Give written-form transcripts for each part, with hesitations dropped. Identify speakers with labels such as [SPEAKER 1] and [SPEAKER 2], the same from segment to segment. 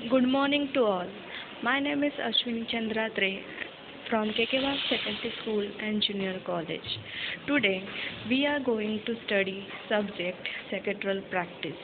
[SPEAKER 1] Good morning to all. My name is Ashwini Chandratre from KKWAS Secondary School and Junior College. Today we are going to study subject secretarial practice.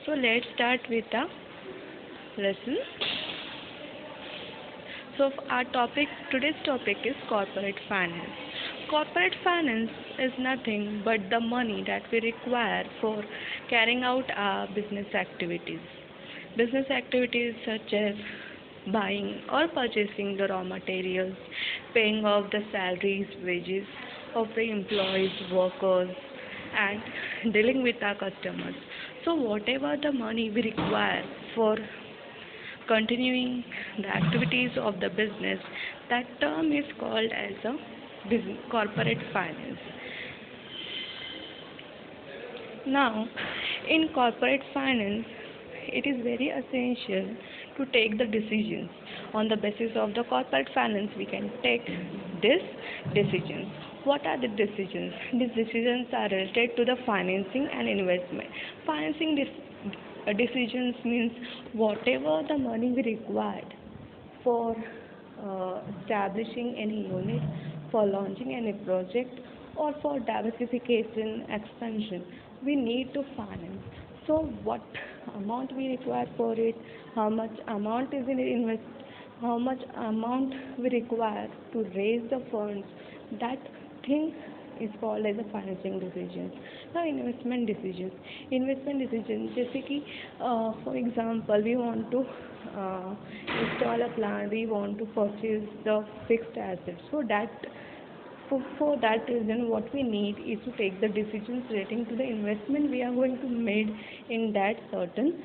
[SPEAKER 1] So let's start with the lesson. So our today's topic is corporate finance. Corporate finance is nothing but the money that we require for carrying out our business activities. Business activities such as buying or purchasing the raw materials, paying off the salaries, wages of the employees, workers, and dealing with our customers. So whatever the money we require for continuing the activities of the business, that term is called as a corporate finance. Now, in corporate finance, it is very essential to take the decisions. On the basis of the corporate finance, we can take these decisions. What are the decisions? These decisions are related to the financing and investment. Decisions means whatever the money we required for establishing any unit, for launching any project, or for diversification, expansion, we need to finance. So, what amount we require for it, how much amount is in invest, how much amount we require to raise the funds, that thing is called as a financing decisions. Now, investment decisions जैसे कि for example we want to install a plant, we want to purchase the fixed assets. For that reason, what we need is to take the decisions relating to the investment we are going to make in that certain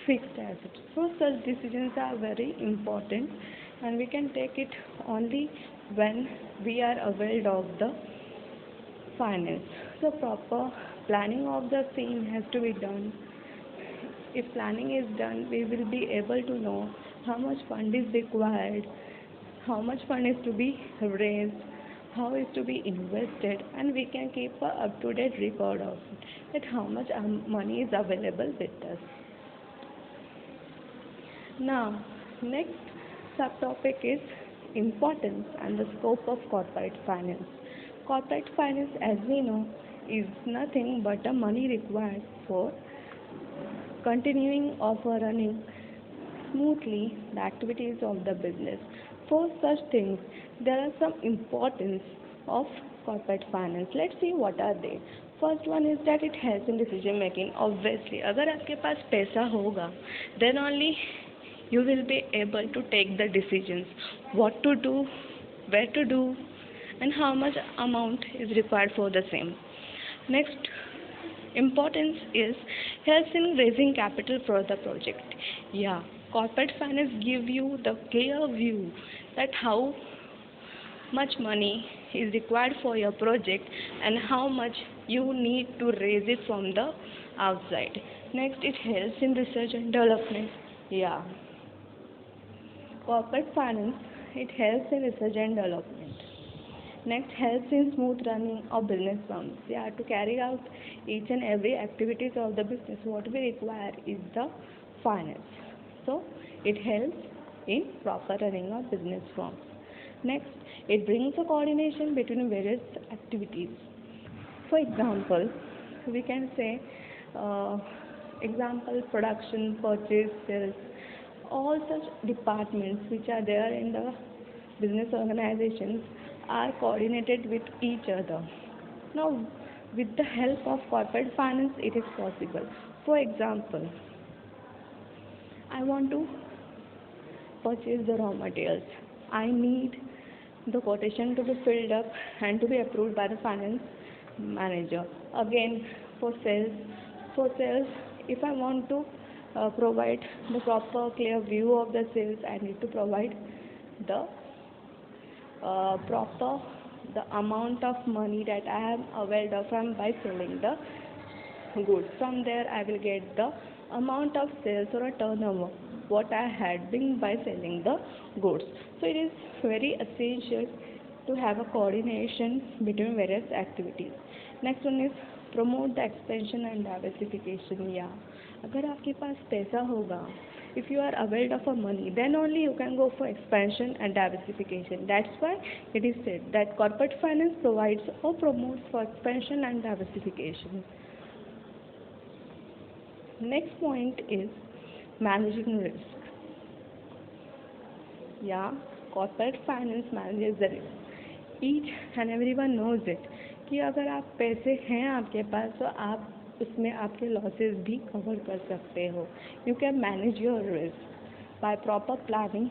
[SPEAKER 1] fixed asset. So such decisions are very important, and we can take it only when we are aware of the finance. So proper planning of the same has to be done. If planning is done, we will be able to know how much fund is required, how much fund is to be raised, how is to be invested, and we can keep a up-to-date record of it, that how much money is available with us. Now, next subtopic is importance and the scope of corporate finance. Corporate finance, as we know, is nothing but the money required for continuing or for running smoothly the activities of the business. For such things, there are some importance of corporate finance. Let's see what are they. First one is that it helps in decision making. Obviously, अगर आपके पास पैसा होगा, then only you will be able to take the decisions, what to do, where to do, and how much amount is required for the same. Next importance is helps in raising capital for the project. Yeah, corporate finance give you the clear view that how much money is required for your project and how much you need to raise it from the outside. Next, it helps in research and development. Yeah, corporate finance, it helps in research and development. Next, helps in smooth running of business firms. Yeah, to carry out each and every activities of the business, what we require is the finance. So, it helps in proper running of business firms. Next, it brings a coordination between various activities. For example, we can say, example, production, purchase, sales, all such departments which are there in the business organizations are coordinated with each other. Now, with the help of corporate finance, it is possible. For example, I want to purchase the raw materials. I need the quotation to be filled up and to be approved by the finance manager. Again, for sales, if I want to provide the proper clear view of the sales, I need to provide the proper the amount of money that I am aware of from by selling the goods. From there, I will get the amount of sales or a turnover what I had been by selling the goods. So it is very essential to have a coordination between various activities. Next one is promote the expansion and diversification. Yeah, अगर आपके पास पैसा होगा, if you are availed of a money, then only you can go for expansion and diversification. That's why it is said that corporate finance provides or promotes for expansion and diversification. Next point is managing risk. Yeah, corporate finance manages the risk. Each and everyone knows it कि अगर आप पैसे हैं आपके पास तो आप उसमें आपके लॉसेस भी कवर कर सकते हो. You can manage your risk by proper planning,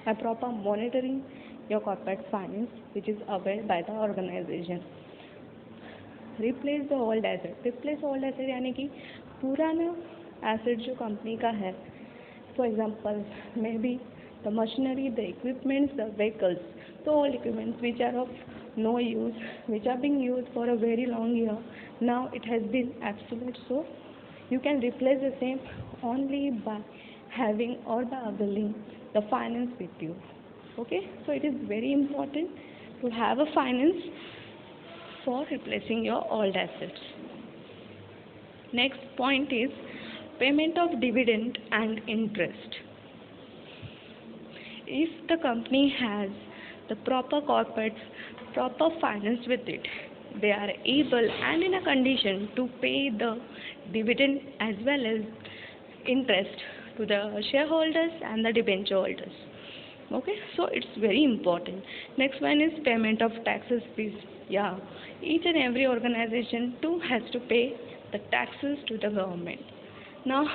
[SPEAKER 1] by proper monitoring your corporate finance, which is availed by the organization. Replace the old asset. Replace old asset यानी कि पुराना asset जो कंपनी का है. For example, maybe the machinery, the equipments, the vehicles, the old equipments which are of no use, which are being used for a very long year, now it has been obsolete, so you can replace the same only by having or by availing the finance with you. Okay, so it is very important to have a finance for replacing your old assets. Next point is payment of dividend and interest. If the company has the proper corporate, proper finance with it, they are able and in a condition to pay the dividend as well as interest to the shareholders and the debenture holders. Okay, so it's very important. Next one is payment of taxes fees. Yeah, each and every organization too has to pay the taxes to the government. Now,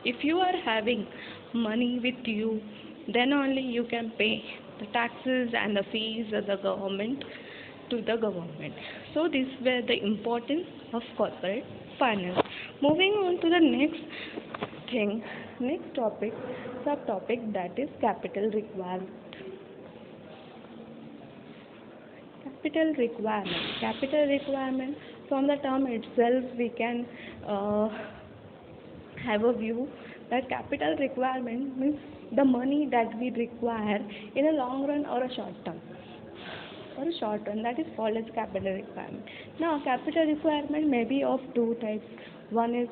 [SPEAKER 1] if you are having money with you, then only you can pay the taxes and the fees of the government to the government. So this were the importance of corporate finance. Moving on to the next topic, subtopic, that is capital requirement. Capital requirement, from the term itself we can have a view that capital requirement means the money that we require in a long run or a short term. That is called as capital requirement. Now, capital requirement may be of two types. One is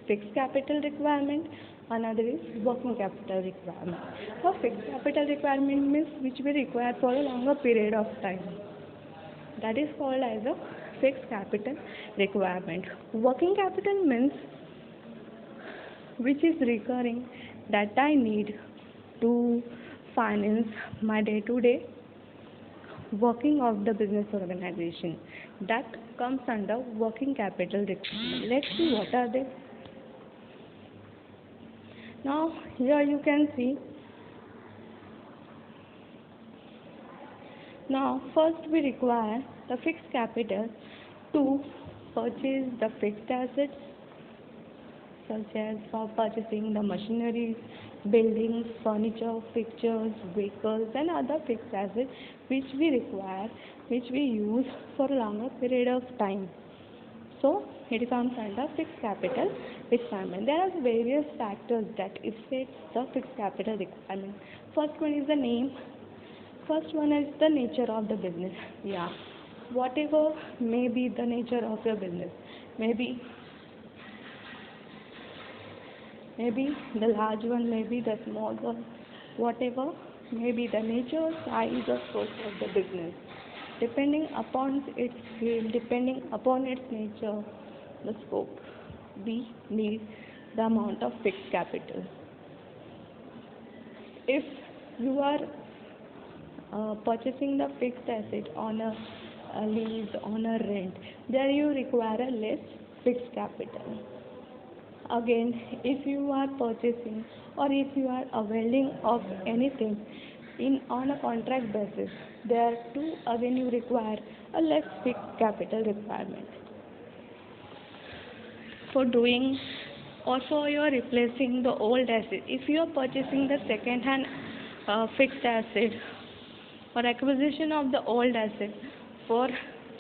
[SPEAKER 1] fixed capital requirement, another is working capital requirement. So, fixed capital requirement means which we require for a longer period of time. That is called as a fixed capital requirement. Working capital means which is recurring, that I need to finance my day-to-day working of the business organization. That comes under working capital requirement. Let's see what are they. Now here you can see. Now first we require the fixed capital to purchase the fixed assets, such as for purchasing the machineries, buildings, furniture, fixtures, vehicles and other fixed assets which we require, which we use for a longer period of time. So it comes under fixed capital requirement. There are various factors that affect the fixed capital requirement. First one is the name. First one is the nature of the business. Yeah, whatever may be the nature of your business, maybe the large one, maybe the small one, whatever may be the nature, size or scope of the business. Depending upon its field, depending upon its nature, the scope, we need the amount of fixed capital. If you are purchasing the fixed asset on a lease, on a rent, there you require a less fixed capital. Again, if you are purchasing or if you are availing of anything on a contract basis, there too again you require a less fixed capital requirement. For doing or for your replacing the old asset, if you are purchasing the second hand fixed asset or acquisition of the old asset for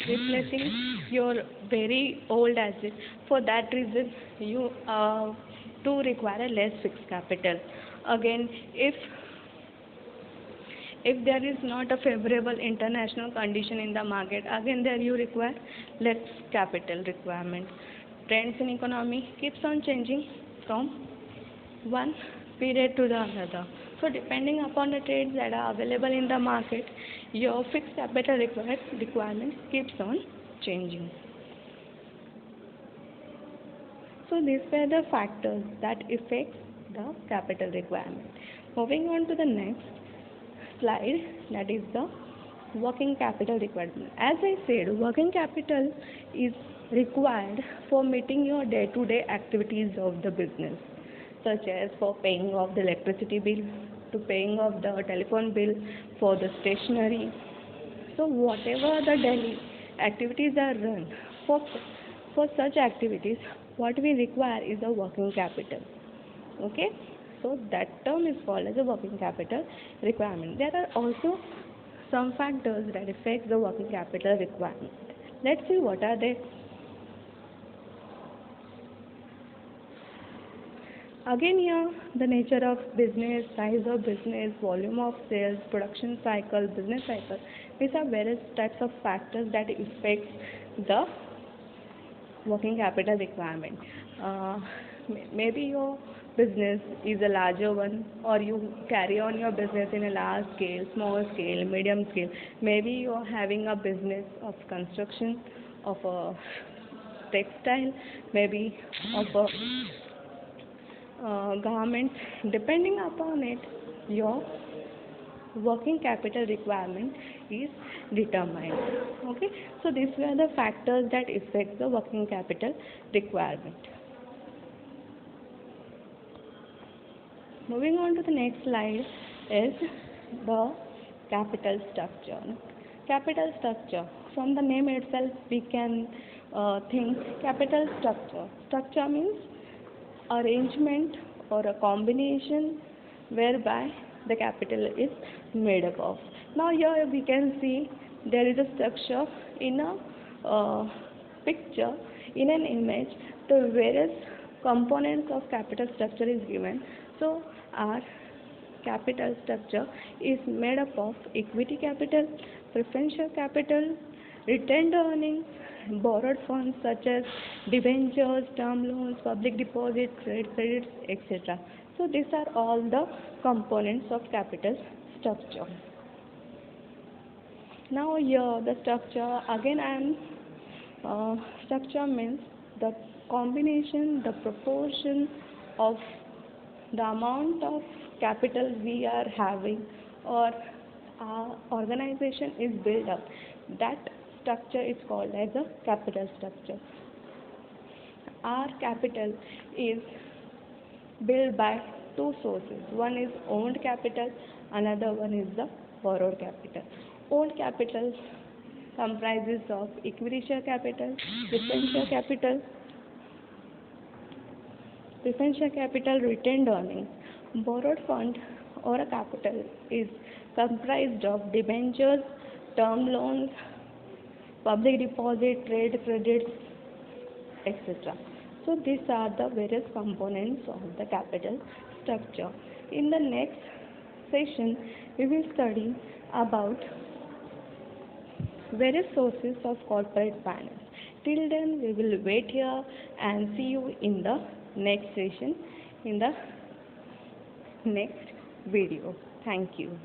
[SPEAKER 1] replacing your very old asset, for that reason you do require less fixed capital. Again, if there is not a favorable international condition in the market, again there you require less capital requirement. Trends in economy keeps on changing, from one period to the another. So depending upon the trades that are available in the market, your fixed capital requirement keeps on changing. So these were the factors that affect the capital requirement. Moving on to the next slide, that is the working capital requirement. As I said, working capital is required for meeting your day-to-day activities of the business, such as for paying off the electricity bill, to paying off the telephone bill, for the stationery. So whatever the daily activities are run, for such activities, what we require is a working capital. Okay, so that term is called as a working capital requirement. There are also some factors that affect the working capital requirement. Let's see what are they. Again here, the nature of business, size of business, volume of sales, production cycle, business cycle. These are various types of factors that affect the working capital requirement. Maybe your business is a larger one, or you carry on your business in a large scale, small scale, medium scale. Maybe you are having a business of construction, of a textile, maybe of a garment. Depending upon it, your working capital requirement is determined. Okay, so these were the factors that affect the working capital requirement. Moving on to the next slide is the capital structure. Capital structure, from the name itself we can think capital structure. Structure means arrangement or a combination whereby the capital is made up of. Now here we can see there is a structure in a picture, in an image. The various components of capital structure is given. So our capital structure is made up of equity capital, preferential capital, retained earnings, borrowed funds such as debentures, term loans, public deposits, trade credits, etc. So these are all the components of capital structure. Now here the structure, again structure means the combination, the proportion of the amount of capital we are having, or our organization is built up. That structure is called as a capital structure. Our capital is built by two sources. One is owned capital, another one is the borrowed capital. Owned capital comprises of equity share capital, preferential capital, retained earnings. Borrowed fund or a capital is comprised of debentures, term loans, public deposit, trade credits, etc. So these are the various components of the capital structure. In the next session, we will study about various sources of corporate finance. Till then, we will wait here and see you in the next session, in the next video. Thank you.